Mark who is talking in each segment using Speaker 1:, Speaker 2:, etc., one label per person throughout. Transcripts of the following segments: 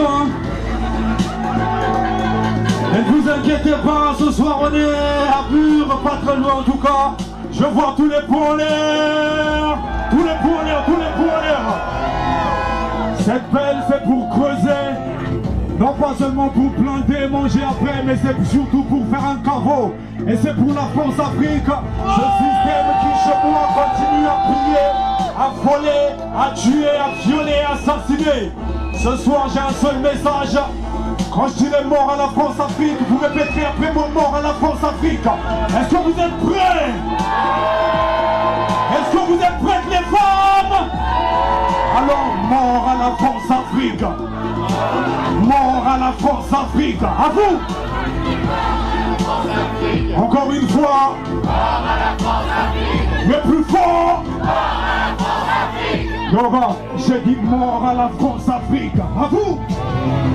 Speaker 1: hein. Et ne vous inquiétez pas, ce soir on est à Bure, pas très loin en tout cas. Je vois tous les points en l'air. Tous les points en l'air, tous les points en l'air. Cette belle fait pour creuser. Non pas seulement pour planter, manger après, mais c'est surtout pour faire un caveau. Et c'est pour la France-Afrique. Ce système qui chez moi continue à piller, à voler, à tuer, à violer, à assassiner. Ce soir j'ai un seul message. Quand je dirai mort à la France-Afrique, vous répéterez après moi mort à la France-Afrique. Est-ce que vous êtes prêts? Est-ce que vous êtes prêtes les femmes? Alors mort à la France-Afrique. Mort à la France-Afrique. À vous. Encore une fois. Mort à la France-Afrique. Le plus fort. Mort à la France-Afrique. Yoga, j'ai dit mort à la France-Afrique. À vous.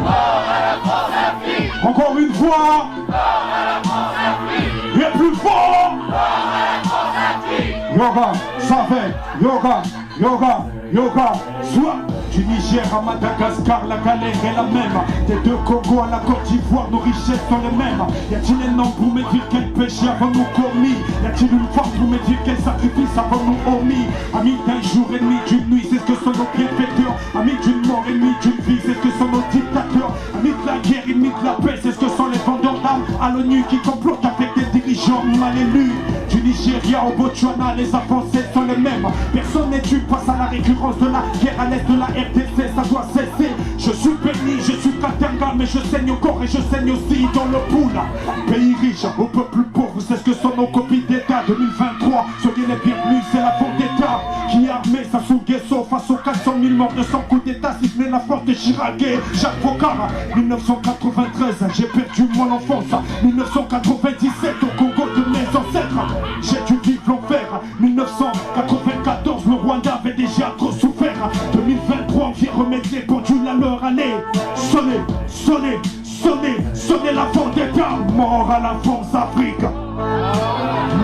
Speaker 1: Mort à la France-Afrique. Encore une fois. Mort à la France-Afrique. Le plus fort. Mort à la France-Afrique. Yoga, ça fait. Yoga, yoga, yoga. Soit. Du Niger à Madagascar, la galère est la même. Des deux Congo à la Côte d'Ivoire, nos richesses sont les mêmes. Y a-t-il un nom pour me dire quel péché avons-nous commis? Y a-t-il une femme pour me dire quel sacrifice avons-nous omis? Amis d'un jour, ennemis d'une nuit, c'est ce que sont nos bienfaiteurs. Amis d'une mort, ennemis d'une vie, c'est ce que sont nos dictateurs. Amis de la guerre, ennemis de la paix, c'est ce que sont les vendeurs d'armes à l'ONU qui complotent avec des dirigeants mal élus. Du Nigeria au Botswana, les avancées sont les mêmes. Personne n'est dû face à la récurrence de la guerre à l'est de la RDC, ça doit cesser. Je suis béni, je suis Katanga, mais je saigne encore et je saigne aussi dans le poule. Pays riche au peuple pauvre, c'est ce que sont nos copies d'État 2023. Soyez les bienvenus, c'est la faute d'État qui a armé Sassou Nguesso face aux 400 000 morts de son coup d'État, si ce n'est la force de Chirac et Jacques Faucard. 1993, j'ai perdu mon enfance. 1997, au Congo de mes ancêtres, j'ai dû vivre l'enfer. 1994, le Rwanda avait déjà trop souffert. 2023, on vient remettre les pendules à leur aller. Sonnez, sonnez, sonnez, sonnez la vendetta. Mort à la France-Afrique.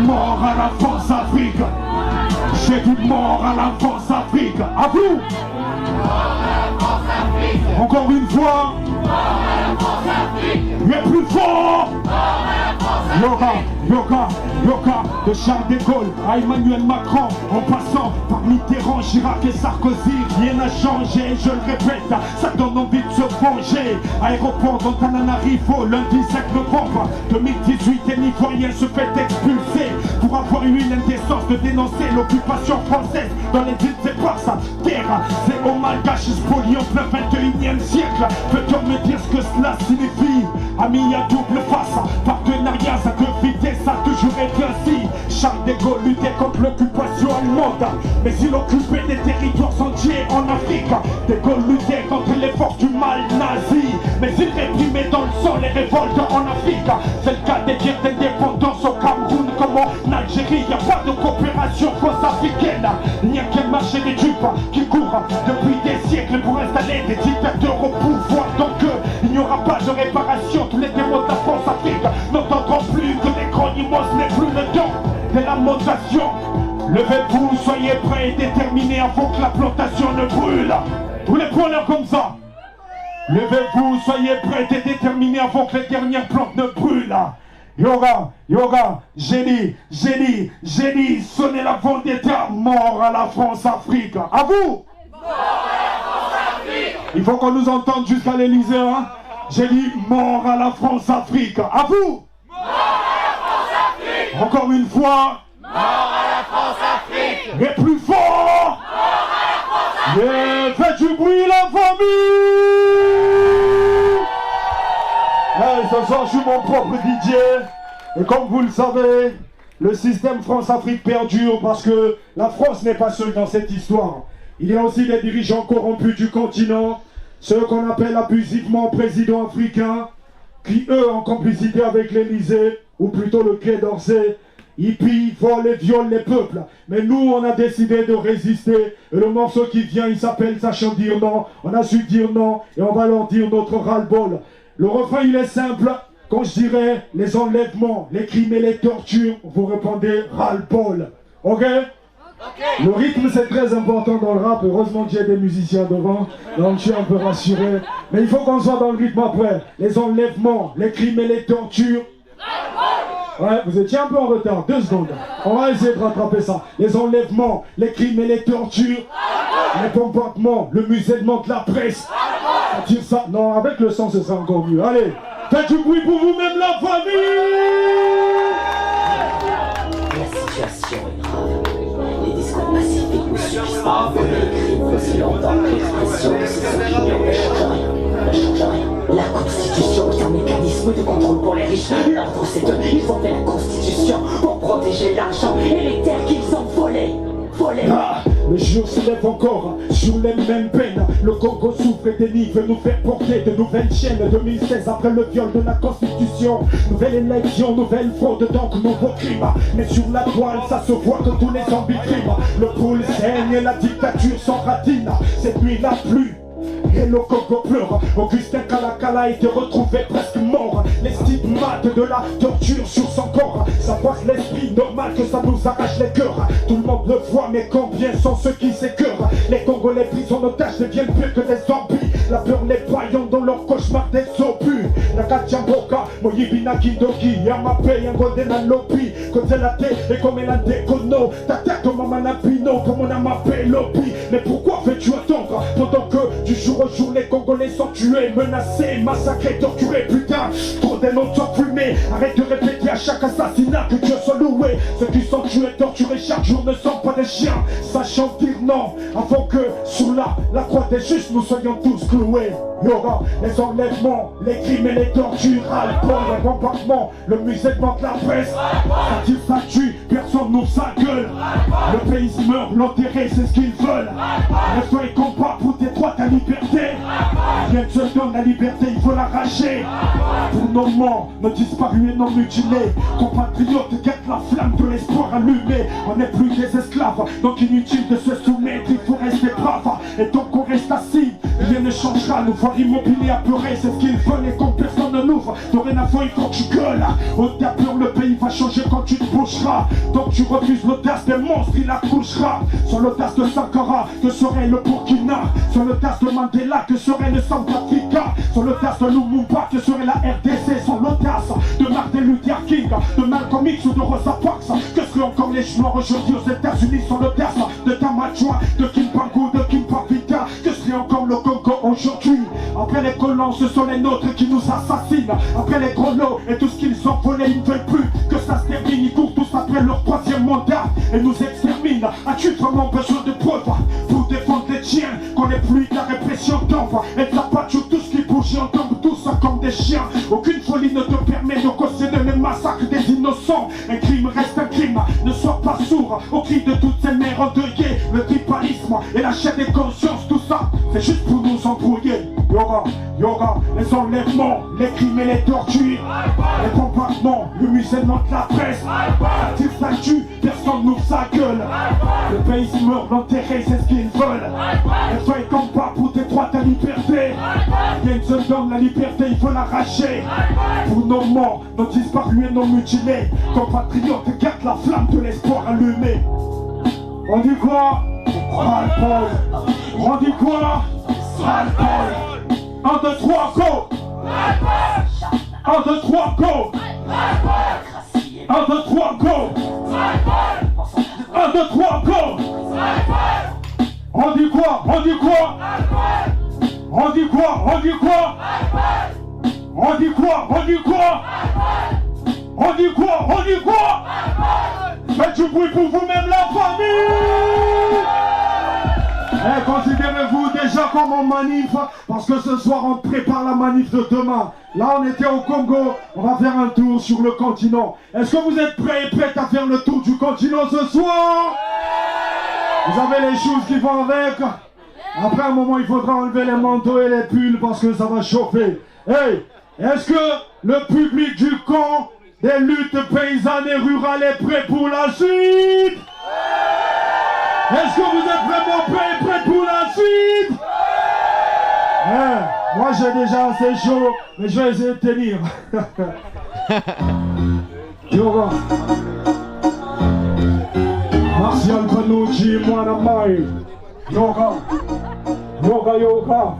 Speaker 1: Mort à la France-Afrique. J'ai dit mort à la France-Afrique. À vous. Mort à la France-Afrique. Encore une fois. Mort à la France-Afrique. Les plus forts. Mort à la France-Afrique. Yoga, yoga, yoga. De Charles de Gaulle à Emmanuel Macron, en passant par Mitterrand, Chirac et Sarkozy, rien n'a changé, je le répète, ça donne envie de se venger. Aéroport d'Antananarivo, lundi 5 novembre 2018, un Ivoirien se fait expulser pour avoir eu l'indécence de dénoncer l'occupation française dans les îles éparses. Terre, c'est au malgache spolié en plein 21e siècle. Peut-on me dire ce que cela signifie? Amis à double face, partenariat à deux vitesses, ça a toujours été ainsi. Charles de Gaulle luttait contre l'occupation allemande, mais il occupait des territoires entiers en Afrique. De Gaulle luttait contre les forces du mal nazi, mais il réprimait dans le sang les révoltes en Afrique. C'est le cas des guerres d'indépendance au Cameroun comme en Algérie. Y a pas de coopération France-africaine, il n'y a qu'un marché des dupes qui court depuis des siècles pour installer des dictateurs au pouvoir. Donc il n'y aura pas de réparation. Tous les témoins de la France-Afrique n'entendront plus que des grognements, ce n'est plus le temps de la montation. Levez-vous, soyez prêts et déterminés avant que la plantation ne brûle. Tous les preneurs comme ça. Levez-vous, soyez prêts et déterminés avant que les dernières plantes ne brûlent. Yoga, yoga, génie, génie, génie, sonnez la vendetta. Mort à la France-Afrique. À vous. Mort à la France-Afrique. Il faut qu'on nous entende jusqu'à l'Élysée, hein. J'ai dit mort à la France-Afrique. À vous. Mort à la France-Afrique. Encore une fois. Mort à la France-Afrique. Les plus forts. Mort à la France-Afrique. Yeah, faites du bruit la famille. Hey, ce soir je suis mon propre DJ. Et comme vous le savez, le système France-Afrique perdure parce que la France n'est pas seule dans cette histoire. Il y a aussi les dirigeants corrompus du continent, ceux qu'on appelle abusivement présidents africains, qui eux, en complicité avec l'Élysée, ou plutôt le Quai d'Orsay, ils pillent, volent et violent les peuples. Mais nous, on a décidé de résister. Et le morceau qui vient, il s'appelle Sachant dire non. On a su dire non et on va leur dire notre ras-le-bol. Le refrain, il est simple. Quand je dirais les enlèvements, les crimes et les tortures, vous répondez ras-le-bol. Ok? Ok. Le rythme c'est très important dans le rap, heureusement qu'il y a des musiciens devant, donc je suis un peu rassuré. Mais il faut qu'on soit dans le rythme après. Les enlèvements, les crimes et les tortures. Ouais, vous étiez un peu en retard, 2 secondes. On va essayer de rattraper ça. Les enlèvements, les crimes et les tortures. Les bombardements, le musellement de la presse. Ça tire ça. Non, avec le sang, ce sera encore mieux. Allez, faites du bruit pour vous-même, la famille.
Speaker 2: La situation est grave. Les discours pacifiques ne suffisent pas. Les crimes aussi longtemps que l'expression de ces opinions ne change rien. Ne change rien. La Constitution est un mécanisme de contrôle pour les riches. L'ordre c'est eux, ils ont fait la Constitution pour protéger l'argent et les terres qu'ils ont volées. Ah,
Speaker 1: le jour se lève encore sur les mêmes peines. Le Congo souffre et dénie, veut nous faire porter de nouvelles chaînes. 2016 après le viol de la Constitution. Nouvelle élection, nouvelle fraude, donc nouveau crime. Mais sur la toile, ça se voit que tous les zombies criment. Le poule saigne et la dictature s'en ratine. Cette nuit la pluie et le Congo pleure. Augustin Kalakala a été retrouvé presque mort. Les stigmates de la torture sur son corps. Ça passe l'esprit, normal que ça nous arrache les cœurs. Tout le monde le voit, mais combien sont ceux qui s'écœurent? Les Congolais pris en otage deviennent plus que des zombies. La peur les paillons dans leur cauchemar des obus. La Kachamboka, Moyibina Kindoki, Yamape, Yangodena Lopi, Kotelate, et comme elle a décono, ta tête au Mamana Pino, comme on a mappé Lopi. Mais pourquoi fais-tu attendre pendant que du jour au jour les Congolais sont tués, menacés, massacrés, torturés? Putain, trop des noms sont fumés. Arrête de répéter à chaque assassinat que Dieu soit loué. Ceux qui sont tués, torturés chaque jour ne sont pas des chiens. Sachant dire non, avant que sous la croix des justes nous soyons tous cloués. Y'aura les enlèvements, les crimes et les tortures, alcool, les bombardements, le musellement de la presse. Ça tire, ça tue, personne nous s'engueule. Le pays meurt, l'enterrer, c'est ce qu'ils veulent. Reste et combat pour tes droits, ta liberté. Rien ne se donne la liberté, il faut l'arracher. Pour nos morts, nos disparus et nos mutilés, compatriotes, guette la flamme de l'espoir allumé. On n'est plus des esclaves, donc inutile de se soumettre, il faut rester brave. Et donc on reste assis, rien ne changera. Nous voir immobiliers apeurés, c'est ce qu'ils veulent et comme personne ne l'ouvre. Dorénavant il faut que tu gueules. Au peur, le pays va changer quand tu te bougeras. Donc tu refuses l'audace des monstres, il accouchera. Sur l'audace de Sankara, que serait le Burkina? Sur l'audace de Mandela, que serait le Centrafrica? Sur l'audace de Lumumba, que serait la RDC? Sur l'audace de Martin Luther King, de Malcolm X ou de Rosa Parks, que seraient encore les Noirs aujourd'hui aux États-Unis? Sur l'audace de Tamachua, de Kimbangu, de Kimpavita, que serait encore le Congo aujourd'hui? Après les colons, ce sont les nôtres qui nous assassinent. Après les gros lots et tout ce qu'ils ont volé, ils ne veulent plus que ça se termine. Ils courent tous après leur 3e mandat et nous exterminent. As-tu vraiment besoin de preuves pour défendre les tiens? Qu'on n'ait plus de la répression tombe et de la patchoue, tout ce qui bouge et on tombe tous comme des chiens. Aucune folie ne te permet de cautionner le massacre des innocents. Un crime reste un crime, ne sois pas sourd au cri de toutes ces mères endeuillées. Le tribalisme et la chaîne des consciences, tout ça, c'est juste pour nous embrouiller. Y'aura les enlèvements, les crimes et les tortures, les bombardements, le musellement de la presse. Ça tire, ça tue, personne n'ouvre sa gueule. Le pays meurt, l'enterrer, c'est ce qu'ils veulent. Et fais combat pour tes droits, ta liberté. Rien ne se donne la liberté, il faut l'arracher. Pour nos morts, nos disparus et nos mutilés, compatriotes, garde la flamme de l'espoir allumée. On dit quoi? Ras-le-bol. On dit quoi? Ras-le-bol. 1, 2, 3, go! 1, 2, 3, go! 1, 2, 3, go! 1, 2, 3, go! On dit quoi? On dit quoi? On dit quoi? On dit quoi? On dit quoi? On dit quoi? On dit quoi? On dit quoi? Faites du bruit pour vous-même, la famille! Considérez-vous déjà comme en manif, parce que ce soir on prépare la manif de demain. Là on était au Congo, on va faire un tour sur le continent. Est-ce que vous êtes prêts et prêtes à faire le tour du continent ce soir? Vous avez les choses qui vont avec. Après un moment il faudra enlever les manteaux et les pulls parce que ça va chauffer. Hey, est-ce que le public du camp des luttes paysannes et rurales est prêt pour la suite? Est-ce que vous êtes vraiment prêts pour la suite? Moi j'ai déjà assez chaud, mais je vais essayer de tenir. Yoga. Spécial Panucci, Mwana Mai. Yoga. Yoga, yoga.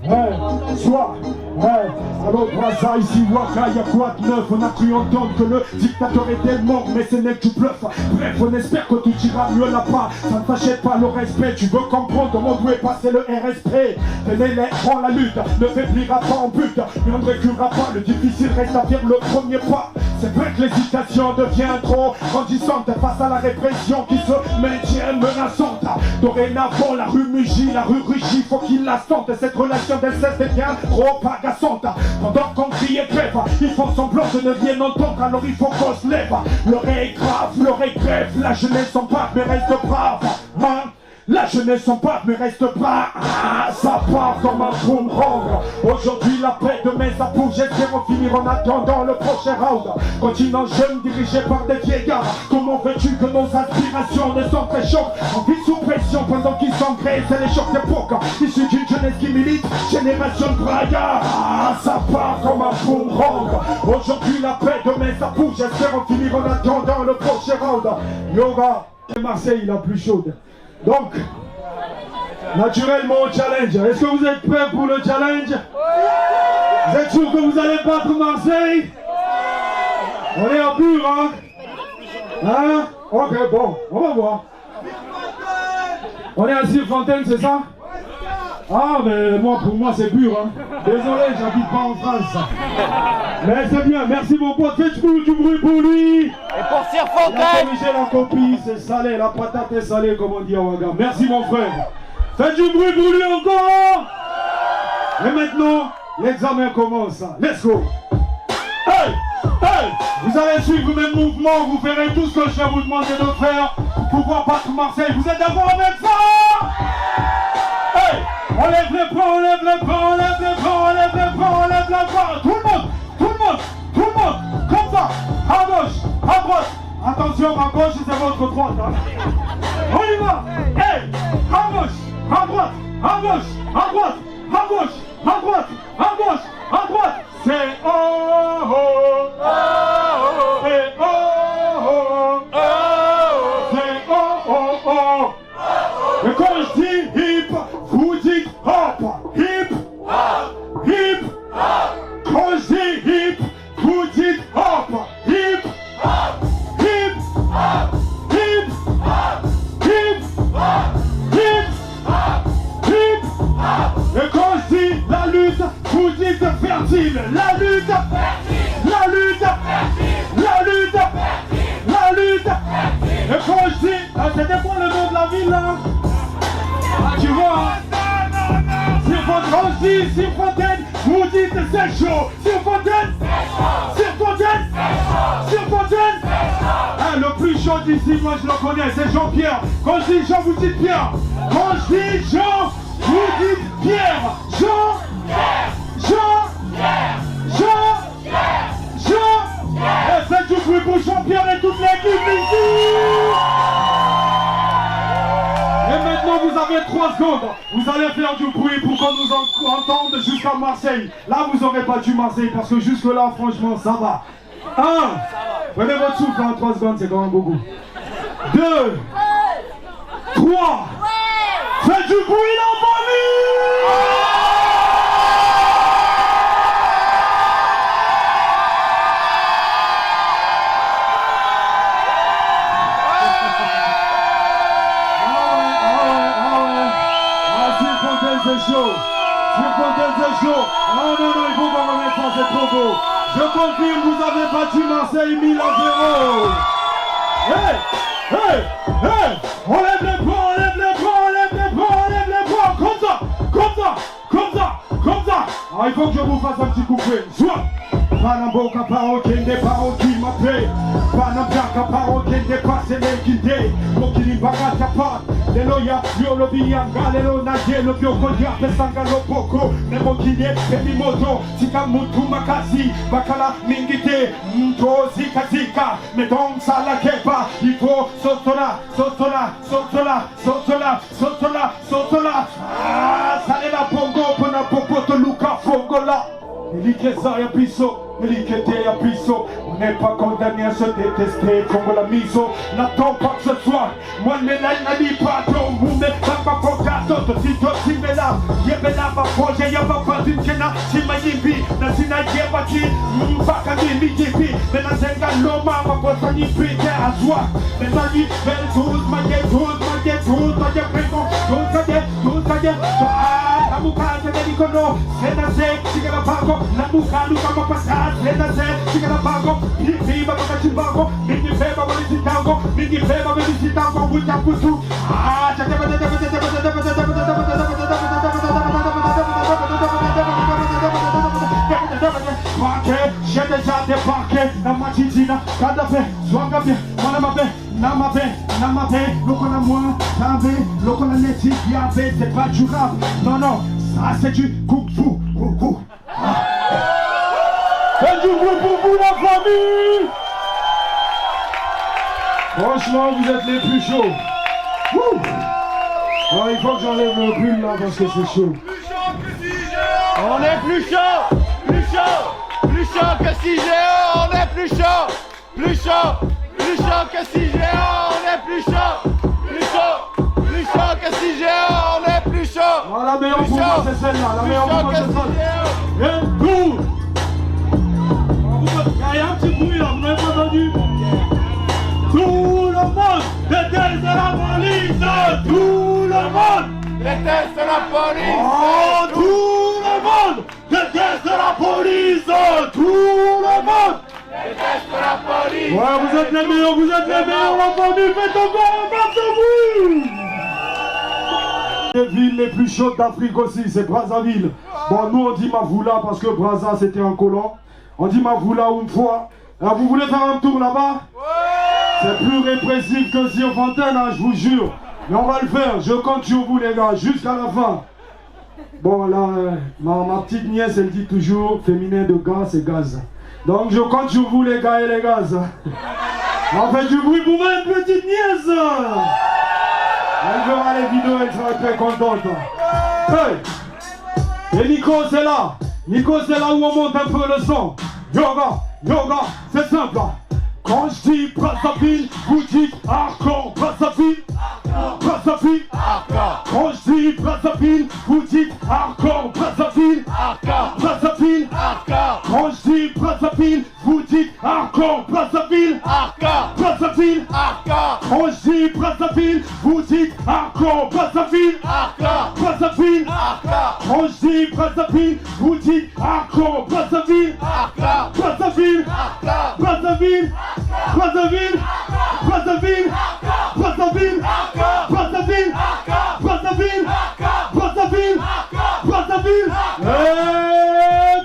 Speaker 1: Hey, soit. Hey, alors Braza, ici Waka, y'a quoi de neuf? On a cru entendre que le dictateur était mort, mais ce n'est que du bluff. Bref, on espère que tout ira mieux là-bas. Ça ne t'achète pas le respect, tu veux comprendre comment doit passer le RSP. Tenez-les, prends la lutte, ne faiblira pas en but, mais on ne reculera pas, le difficile reste à faire le premier pas. C'est vrai que l'hésitation devient trop grandissante face à la répression qui se maintient menaçante. Dorénavant, la rue mugit, la rue rugit, faut qu'il la sente. Cette relation d'inceste est bien trop agaçante. Pendant qu'on crie et crève, ils font semblant de ne rien entendre, alors il faut qu'on se lève. L'heure est grave, l'heure est grève, la jeunesse s'en part mais reste brave. Hein? La jeunesse s'en part mais reste brave. Ah, ça part comme un boomerang. Aujourd'hui la paix, demain ça bouge. J'espère finir en attendant le prochain round. Continent jeune dirigé par des vieillards. Comment veux-tu que nos aspirations ne sont très chocs? On vit sous pression pendant qu'ils s'engraissent. C'est les chocs d'époque issus d'une jeunesse qui milite. Génération de braillards. Ah, ça part comme un boomerang. Aujourd'hui la paix, demain ça bouge. J'espère finir en attendant le prochain round. Yoga et Marseille la plus chaude. Donc, naturellement au challenge. Est-ce que vous êtes prêts pour le challenge? Vous êtes sûr que vous allez battre Marseille? On est en pur, hein? Hein? Ok, bon, on va voir. On est à Sire-Fontaine, c'est ça? Ah, mais moi, pour moi, c'est pur, hein? Désolé, j'habite pas en France. Mais c'est bien, merci mon pote, faites du bruit pour lui.
Speaker 3: Et pour Sire-Fontaine.
Speaker 1: Il a corrigé la copie, c'est salé, la patate est salée, comme on dit à Ouaga. Merci mon frère. Faites du bruit pour lui encore. Et maintenant, l'examen commence. Let's go. Hey, hey, vous allez suivre mes mouvements, vous ferez tout ce que je vais vous demander de faire pour pouvoir battre Marseille. Vous êtes d'accord avec ça? Hey, on lève les bras, on lève les bras, on lève les bras, on lève les bras, on lève les bras. Tout le monde, tout le monde, tout le monde, comme ça, à gauche, à droite. Attention, à gauche, c'est votre droite. Hein. On y va. Hey, à gauche, à droite, à gauche, à droite, à gauche, à droite, à gauche, à droite. C'est oh oh, oh oh, c'est oh oh, oh c'est oh oh oh. Et quand je dis hip, vous dites hop, hip, hop, hip, hop. Quand je dis hip, vous dites hop, hip, hop, hip, hop, hip, hop, hip, hop, hip, hop, hip, hop. Et quand je dis la lutte, vous dites fertile, la lutte, la lutte, la lutte, la lutte. Et quand je dis, c'était quoi le nom de la ville là? Tu vois, Sire-Fontaine, vous dites c'est chaud. Sire-Fontaine, Sire-Fontaine, Sire-Fontaine. Ah, le plus chaud d'ici, moi je le connais, c'est Jean-Pierre. Quand je dis Jean, vous dites Pierre. Quand je dis Jean, vous dites Pierre. Jean, Jean, Jean, Jean. Et faites du bruit pour Jean-Pierre et toute l'équipe ici. Et maintenant vous avez 3 secondes. Vous allez faire du bruit pour qu'on nous entende jusqu'à Marseille. Là vous aurez battu Marseille parce que jusque là franchement ça va. 1. Prenez votre souffle en 3 secondes, c'est quand même beaucoup. 2. 3. Faites du bruit la famille. C'est chaud, Sire-Fontaine c'est chaud. Oh non, non, il faut qu'on remette ça, c'est trop beau. Je confirme, vous avez battu Marseille 1000 à 0. Hey, hey, hey, on lève les bras, on lève les bras, on lève les bras, on lève les bras. Comme ça, comme ça, comme ça, comme ça. Ah, il faut que je vous fasse un petit couplet. Soit. Panamboka parokende paroki mape Panamjaka parokende pasene kinde Mokili bagata pat Lelo ya yolo biyanga Lelo na yelo biokodia pesanga lopoko Nemokile pemimoto Sika mutu makasi Bakala mingite Mto zika zika Medong sala kepa Iko sotola Sotola Sotola Sotola Sotola Sotola Ah Sale la pongo Pona popoto luka fongola Elikeza ya piso L'équité à puissant. On n'est pas condamné à se détester comme la miso. N'attends pas que ce soit. Moi, mais là, il n'a dit pas ton monde. Pas pas pour gâteau. Si toi, si mais là. Y'a ma projet, y'a ma pas d'une kena. Si ma yibi. Na si na y'a qui. M'baka mi mi yibi. Mais la zenga loma. Ma pote ni pite à soi. Mais la vie, belle chose. Ma yé chose. Ma yé chose. Ma yé prénom. Chose à yé. Chose à yé. La mouka, c'est des iconos. C'est la zé. Si la bago. La mouka, nous comme passage. C'est la zé. Si la bago. Pipi, ma pote chimbago. Mini fait, ma pote chitango. Mini fait, ma pote chitango. Wuta putu. Ah, j'ai déjà débarqué dans ma titina, Kadhafi, Swagabi, Manamabe, Namabe, Lokona moi, Tabe, Lokona Neti, Yabe, c'est pas du rap, non, ça c'est du kung fu, C'est du bruit pour vous la famille. Franchement, vous êtes les plus chauds. Non, il faut que j'enlève le pull là parce que c'est chaud.
Speaker 3: On est plus chaud, plus chaud, plus chaud que 6 géants, on est plus chaud, plus chaud, plus chaud que 6 géants, on est plus chaud, plus chaud, plus chaud que 6 géants, on est plus chaud.
Speaker 1: Oh, la meilleure pour moi c'est celle-là, la meilleure pour moi c'est celle-là. Et tout. Il y a un petit bruit là, vous n'avez pas entendu? Tout le monde déteste la police, tout le monde
Speaker 3: déteste la police.
Speaker 1: Oh, tout le monde déteste la police, tout le monde
Speaker 3: déteste la police.
Speaker 1: Ouais, vous êtes les meilleurs, la famille, faites encore un max de bruit. Les villes les plus chaudes d'Afrique aussi, c'est Brazzaville. Bon, nous on dit Mavoula parce que Brazza c'était un colon. On dit Mavoula une fois. Alors, vous voulez faire un tour là-bas? C'est plus répressif que si Fontaine, hein, je vous jure. Mais on va le faire, je compte sur vous les gars, jusqu'à la fin. Bon là, ma petite nièce, elle dit toujours, féminin de gars, c'est gaz. Donc je compte sur vous les gars et les gaz. On fait du bruit pour ma petite nièce. Elle verra les vidéos, elle sera très contente. Hey. Et Nico, c'est là. Nico, c'est là où on monte un peu le son. Yoga, c'est simple. Quand je dis Brazzaville, vous dites hardcore. Brazzaville. Quand je dis Brazzaville, vous dites hardcore. Brazzaville. Quand je dis Brazzaville, vous dites hardcore. Brazzaville. Quand je dis Brazzaville, vous dites hardcore. Brazzaville. Quand je dis Brazzaville, vous dites hardcore. Brazzaville.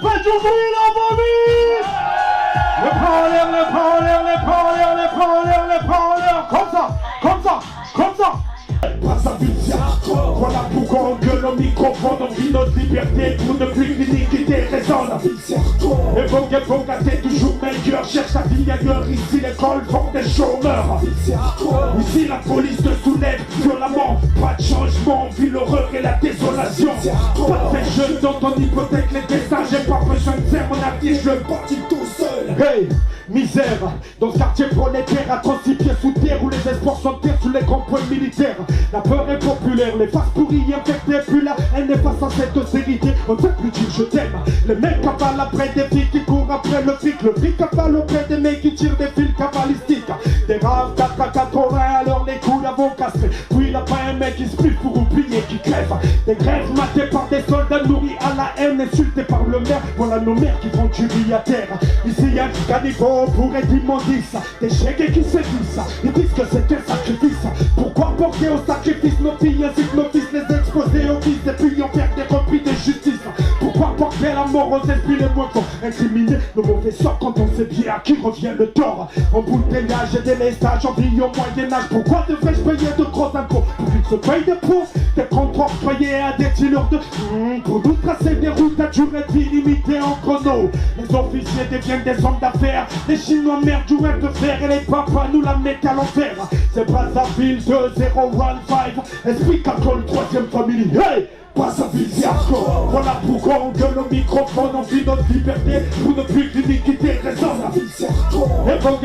Speaker 1: Faites du bruit la famille. Les bras en l'air, comme ça. Brazzaville, c'est hardcore. Voilà pourquoi on gueule au microphone, on vit notre liberté pour ne plus l'iniquité résonne. Évoque, t'es toujours meilleur. Cherche ta vie ailleurs, ici l'école font des chômeurs. Ici la police te soulève violemment. Pas de changement, vit l'horreur et la désolation. Pas de jeunes dans ton hypothèque, les destins. J'ai pas besoin de faire mon avenir, je le bâtis tout seul. Hey, misère, dans ce quartier prolétaire, à 36 pieds sous terre, où les espoirs sont terre sous les grands points militaires. La peur est populaire, les faces pourries infectées, puis là, elle n'est pas censée te s'hériter. On ne peut plus dire je t'aime. Les mecs cavalent après des filles qui courent après le fric cavale auprès des mecs qui tirent des fils cabalistiques. Des raves 480, alors les couilles vont casser. Puis là-bas un mec qui se plie pour oublier qui crève. Des grèves matées par des soldats nourris à la haine, insultés par le maire. Voilà nos mères qui font du lit à terre. Ici y'a un caniveau pour être immondice. Des chèques qui se disent, ils disent que c'est un sacrifice. Pourquoi porter au sacrifice nos filles ainsi que nos fils, les exposer au vice et puis on perd des repris de justice? Pourquoi porter la mort aux esprits les moins forts? Incriminer nos mauvais sorts quand on sait bien à qui revient le tort. Embouteillage et délestage, on vit au Moyen-Âge. Pourquoi devrais-je payer de gros impôts pour qu'ils se payent des pots? Des comptes octroyés à des dealers de pour nous tracer des routes à durée de vie limitée en chrono. Les officiers deviennent des hommes d'affaires. Les Chinois merdent du rêve de fer et les papas nous la mettent à l'envers. C'est Brazzaville 2015. Explique à quoi le troisième famille. Hey! Brazzaville, c'est hardcore. Voilà pourquoi on gueule au microphone, on vit notre liberté pour ne plus d'iniquité, raison. Brazzaville, c'est hardcore. Et bon,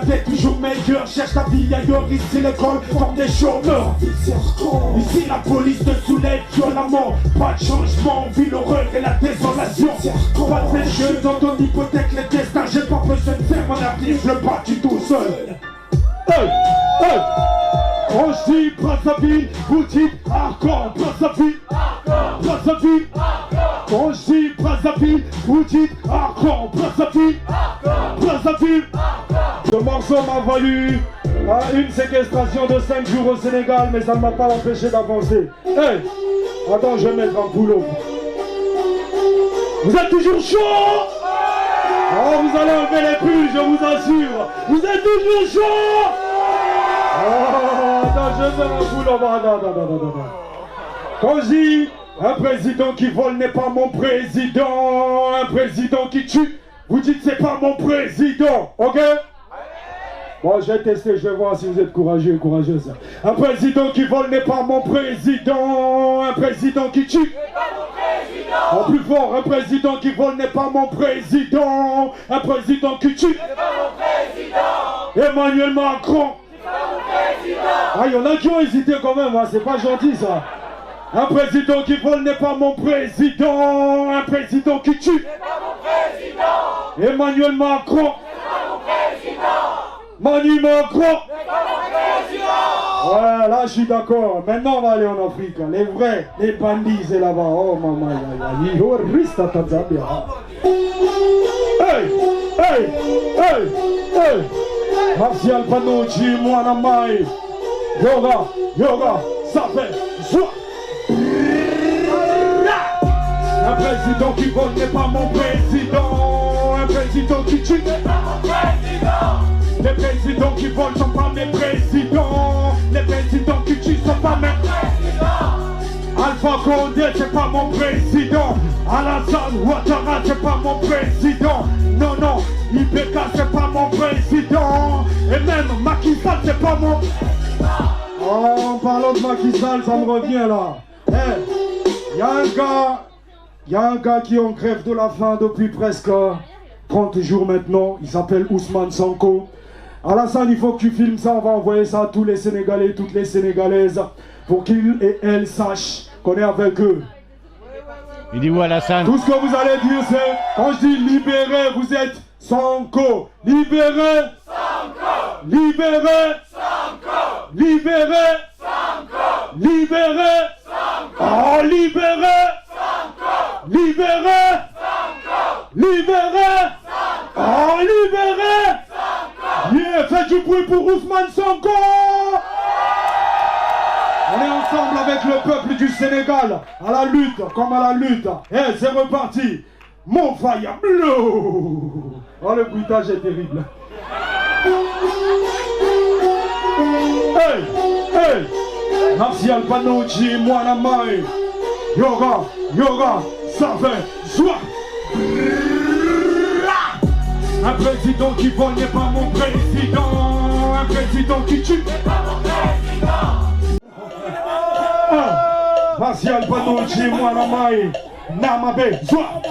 Speaker 1: t'es toujours meilleur, cherche ta vie ailleurs, ici l'école forme des chômeurs. Ici la police te soulève violemment, pas de changement, on vit l'horreur et la désolation. Pas de jeux dans ton hypothèque, les destins, j'ai pas besoin de faire mon avenir, je le bâtis tout seul. Hey, hey. Quand je dis Brazzaville, vous dites hardcore, Brazzaville, Brazzaville. Quand je dis Brazzaville, vous dites hardcore, Brazzaville, Brazzaville. Ce morceau m'a valu une séquestration de 5 jours au Sénégal, mais ça ne m'a pas empêché d'avancer. Hey, attends, je vais mettre un boulot. Vous êtes toujours chaud? Oh, vous allez enlever les pulls, je vous assure. Vous êtes toujours chaud? Oh, attends, je vais faire un boulot. Non. Quand je dis un président qui vole n'est pas mon président, un président qui tue, vous dites c'est pas mon président, ok? Bon, je vais tester, je vais voir si vous êtes courageux et courageuse. Un président qui vole n'est pas mon président, un président qui tue. En plus fort, un président qui vole n'est pas mon président, un président qui tue. Emmanuel Macron. Ah, il y en a qui ont hésité quand même, hein. C'est pas gentil ça. Un président qui vole n'est pas mon président, un président qui tue. Emmanuel Macron. Manu Macron. Ouais, là je suis d'accord. Maintenant on va aller en Afrique. Les vrais, les bandits c'est là-bas. Oh maman, il reste à Tanzanie. Hey, hey, hey, hey. Martial Panucci, Mwana Mai. Yoga, ça fait joie. Un président qui vole n'est pas mon président. Un président qui tue n'est pas mon président. Les présidents qui volent sont pas mes présidents. Les présidents qui tuent sont pas mes présidents. Alpha Condé c'est pas mon président. Alassane Ouattara c'est pas mon président. Non, IPK c'est pas mon président. Et même Macky Sall c'est pas mon président. Oh, en parlant de Macky Sall, ça me revient là. Hey, y a un gars qui est en grève de la faim depuis presque 30 jours maintenant. Il s'appelle Ousmane Sonko. Alassane, il faut que tu filmes ça, on va envoyer ça à tous les Sénégalais, toutes les Sénégalaises, pour qu'ils et elles sachent qu'on est avec eux.
Speaker 3: Il dit où Alassane?
Speaker 1: Tout ce que vous allez dire c'est, quand je dis libéré, vous êtes Sonko. Libéré Sonko. Libéré Sonko. Libéré Sonko. Libéré Sonko. Oh, libéré Sonko. Libéré Sonko. Libéré Sonko. Oh, libéré. Yeah, faites du bruit pour Ousmane Sonko. On est ensemble avec le peuple du Sénégal, à la lutte, comme à la lutte. Eh, c'est reparti. Mon fire bleu. Oh, le bruitage est terrible. Hey, Martial Panucci, Mwana Mai. Yoga, ça fait joie. Un président qui vole n'est pas mon président. Un président qui tue n'est pas mon président. Martial Panucci, Mwana Mai. Namabé, joie.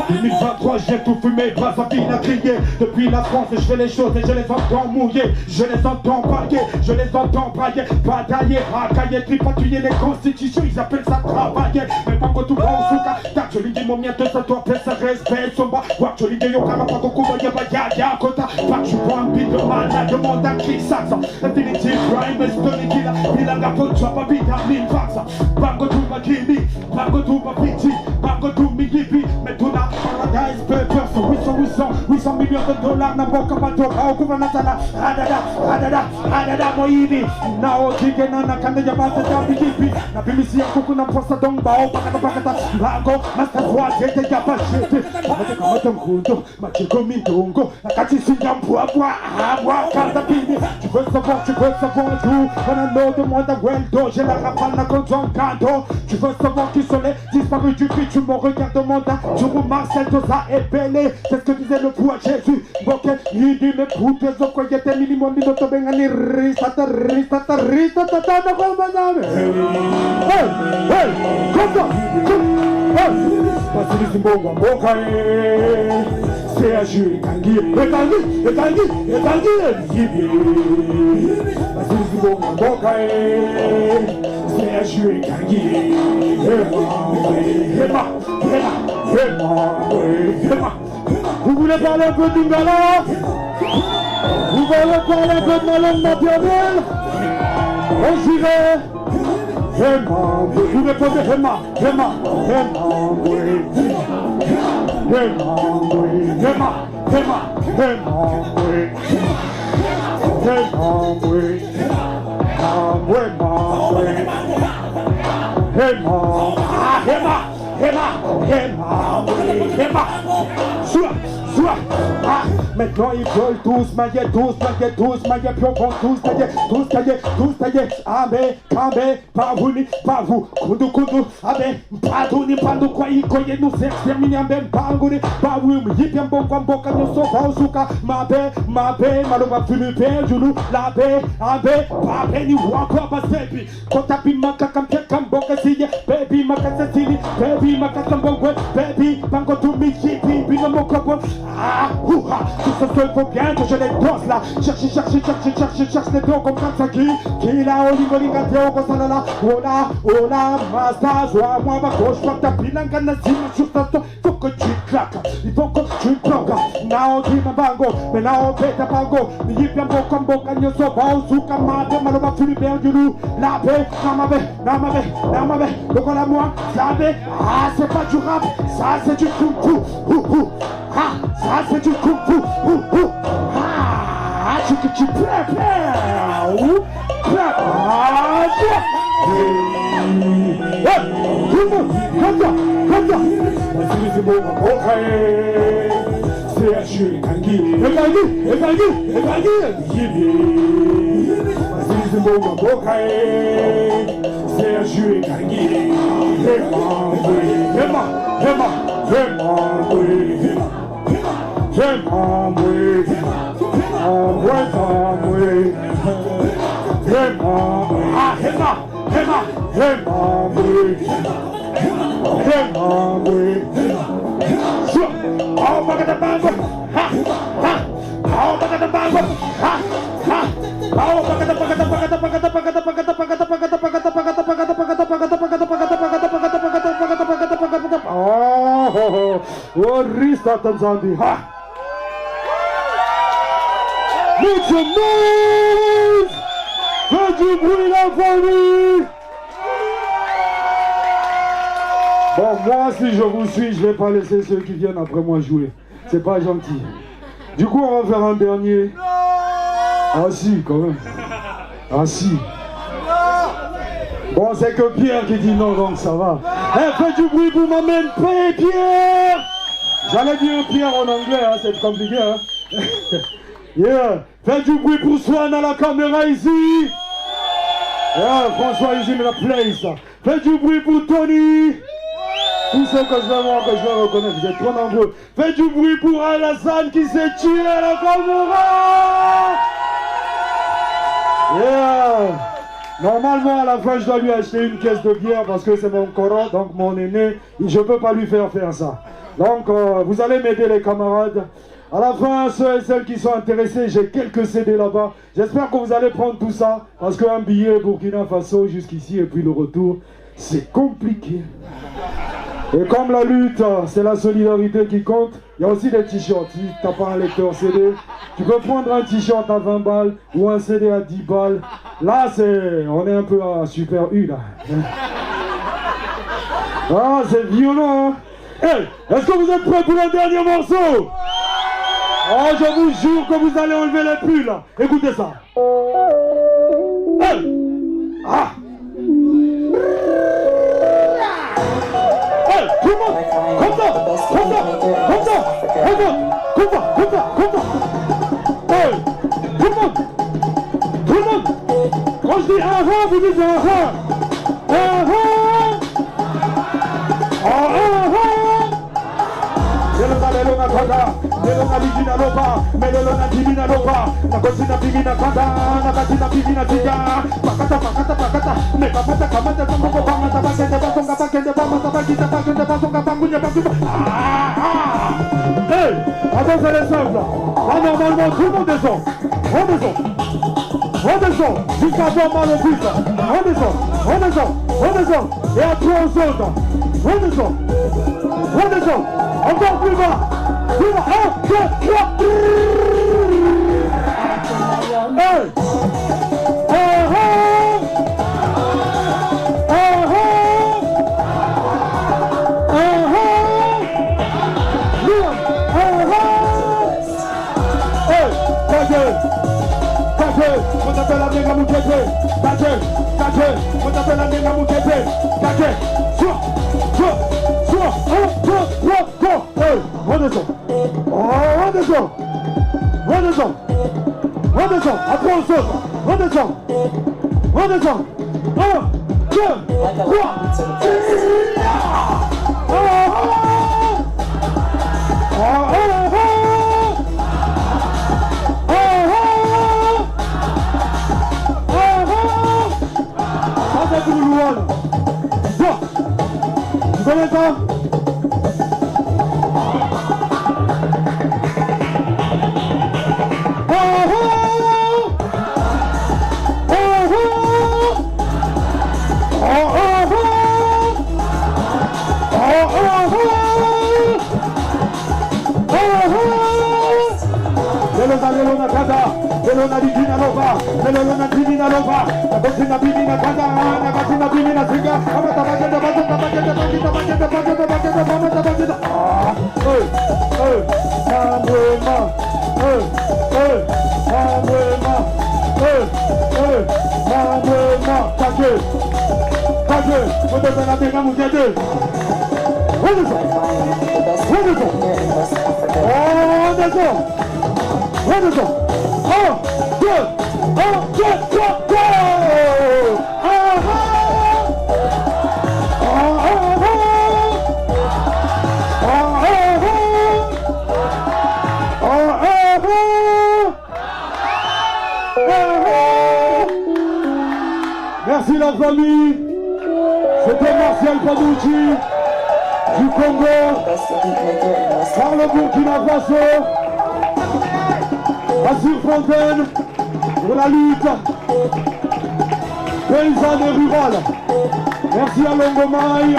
Speaker 1: 2023, j'ai tout fumé, Brazzaville a crié. Depuis la France, je fais les choses et je les entends mouiller. Je les entends brailler, je les entends brailler. Batailler, racailler, tripatouiller les constitutions. Ils appellent ça travailler. Mais pas que tout va au souka. T'as que l'idée, mon mien, de ça doit faire ça respect. Somba, voir que l'idée, yo, car pas qu'on voyait pas ya, kota. Pas que je prends un beat de malade, demande à qui ça. Infinity crime, Stony Killer. Il a la faute, tu vas pas vitamine, fax. Bango to ma kimi, bango to ma piti. Bango to mi gibi, mais tout là, paradise papers, 800 millions de dollars, n'a pas qu'à battre, au couvre natala, adada, moïbi, nao, tigena, na kanda, basa, tabibi, na bimisi, kuku, na posta, donc, bao, pakata, lago, master, voix, j'étais, y'a pas jeté, kamata, mkundo, machiko, mindongo, na kati, singampo, abois, kazapini, tu veux savoir tout, on a l'eau de moi, de Weldo, j'ai la rafale, na konzon, kando, tu veux savoir qui sont les disparus du pays, tu me regardes, demande, tu remarques, celle de ça est belle, c'est ce que disait le poids, Jésus, Boke, Yidi, me Pute, Zoko, Yete, Minimum, Dito, Bengani, Ristata, Hey, come on, hey, Basilis Mbongo, Mboka, c'est à Jules, Tanguy, Yibi, Basilis Mbongo, Mboka, c'est à Jules, Tanguy, Vous voulez parler un peu d'Ingala? Vous voulez parler un peu de ma langue maternelle? On dirait vous répondez maintenant ils veulent tous mailler, mailler, pion, tous tailler, abe, kambe, pas vous, kudu, abe, pardon, quoi, y koye, nous exterminer, même, pangouni, pas vous, yipien, boka, nous sommes souka, mabe, maloma, Philippe, Junou, labe, abe, pape, ni encore, basebi, kotapi, maka, kamboka, siye, baby, maka, sesili, baby, maka, sambongwe, baby, pango, tu mi, yipi, binomo, kopo, tout ce qu'il faut bien que je les danse là. Cherche les dos comme Kansaki. Qui là, Olingolinga, Théo, Kosalala. Ola, Masta, Joa, moi, ma gauche, moi, ta pilanga, Nazima, sur ta ton. Faut que tu claques, il faut que tu bloques. Now, dis ma bango, mais now, bête à bango. N'y bien beau comme beau, canyon, so, bao, souka, mate, maloma, Philippe, du loup. La paix, namabe, donc on a moi, savez, c'est pas du rap, ça c'est du kung-fu. Ça c'est du kung-fu. Tu plais. Tout le monde, comme ça. C'est un jeu, Tanguy. C'est un jeu, Tanguy. Oh, Rista Tanzandi. Make some noise! Faites du bruit, la famille! Bon, moi, si je vous suis, je vais pas laisser ceux qui viennent après moi jouer. C'est pas gentil. Du coup, on va faire un dernier. Ah si, quand même. Ah si. Bon, c'est que Pierre qui dit non, donc ça va. Eh, faites du bruit pour ma main, Pierre! J'allais dire Pierre en anglais, hein, c'est compliqué, hein. Yeah, faites du bruit pour Swan à la caméra ici. Yeah, François is in the place. Faites du bruit pour Tony. Tous ceux que je vais voir, que je vais reconnaître, vous êtes trop nombreux. Faites du bruit pour Alassane qui s'est tué à la caméra. Yeah. Normalement, à la fin, je dois lui acheter une caisse de bière parce que c'est mon coro, donc mon aîné, je ne peux pas lui faire ça. Donc, vous allez m'aider les camarades. À la fin, ceux et celles qui sont intéressés, j'ai quelques CD là-bas. J'espère que vous allez prendre tout ça, parce qu'un billet Burkina Faso jusqu'ici et puis le retour, c'est compliqué. Et comme la lutte, c'est la solidarité qui compte, il y a aussi des t-shirts. Si tu n'as pas un lecteur CD, tu peux prendre un t-shirt à 20 balles ou un CD à 10 balles. Là, on est un peu à Super U, là. Ah, c'est violent, hein. Hey, est-ce que vous êtes prêts pour le dernier morceau? Oh, je vous jure que vous allez enlever les pulls. Écoutez ça. Hey. Ah. Hey, tout le monde. Comme ça. Hey, tout le monde. Quand je dis aha, vous dites aha. Aha. Melona Kanda, Melona Vigina Loba, Melona Divina Loba, Nakotina Divina Kanda, Nakatina Divina Tiga, Pakata, Pakata, Pakata, Nepapata, Kamata, Tonga, Pamata, Bakenda, Basonga, Bakenda, Pamata, Bakita, Bakenda, Basonga, Pangunya, Bakuba. Hey, attends, c'est les simples. Là, normalement, tout le monde descend. On descend. On descend. Jusqu'à voir mal au but. On descend. On descend. On descend. Et après, on saute. On descend. On descend. Encore plus bas. Plus bas. 1, 2, 3. Hey. On t'appelle la nègre à Moukete, on t'appelle la nègre à Moukete, sois, 1, 2, 3, go, hey, on descend, après on saute, on descend, 1, 2, 3, Combien de temps? Melona Kanda, Melona Divina Loba, Melona Divina Loba, Nakotina Divina Kanda, Nakatina Divina Singa, Amata Bagenda, Bagenda, Bagenda, Bagenda, Bagenda, Bagenda, Bagenda, Bagenda, Bagenda. Mamrema, Mamrema, Kage, on te fait la nègre à Moukete. On descend. On descend. 1, 2, 3, go! Merci la famille. C'était Martial Panucci du Congo par le Burkina Faso. Assure Fontaine pour la lutte paysanne et rurale. Merci à Longomaille,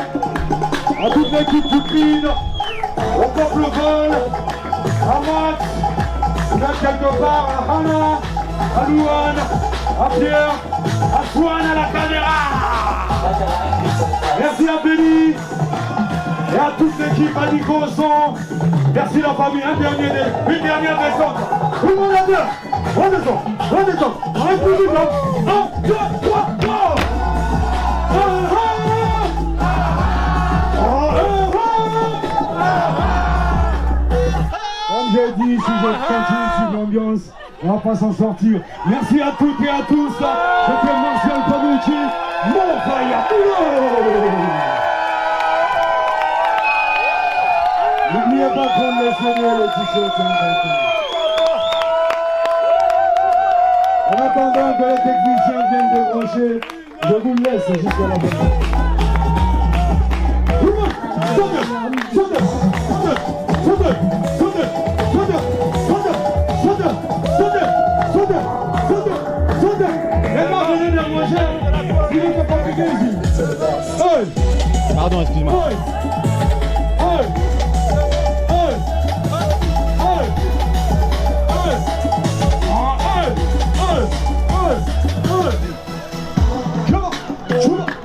Speaker 1: à toute l'équipe du CRIN, au peuple Vol, à Max, là quelque part, à Hana, à Louane, à Pierre, à Swan à la caméra. Merci à Béni et à toute l'équipe à Nico au son. Merci la famille, une dernière descente. Tout le monde à deux. On descend. On reste plus vite. 1, 2, 3, go! Comme j'ai dit, si je continue sur l'ambiance, on va pas s'en sortir. Merci à toutes et à tous. C'était Martial Panucci, mon frère. N'oubliez pas de prendre les CD et les t-shirts. En attendant que les techniciens viennent débrancher, je vous laisse jusqu'à la fin. Tout le monde, sautez. Les gens venez de manger, il ne faut pas piquer ici.
Speaker 3: Pardon, excuse-moi.
Speaker 1: Come on.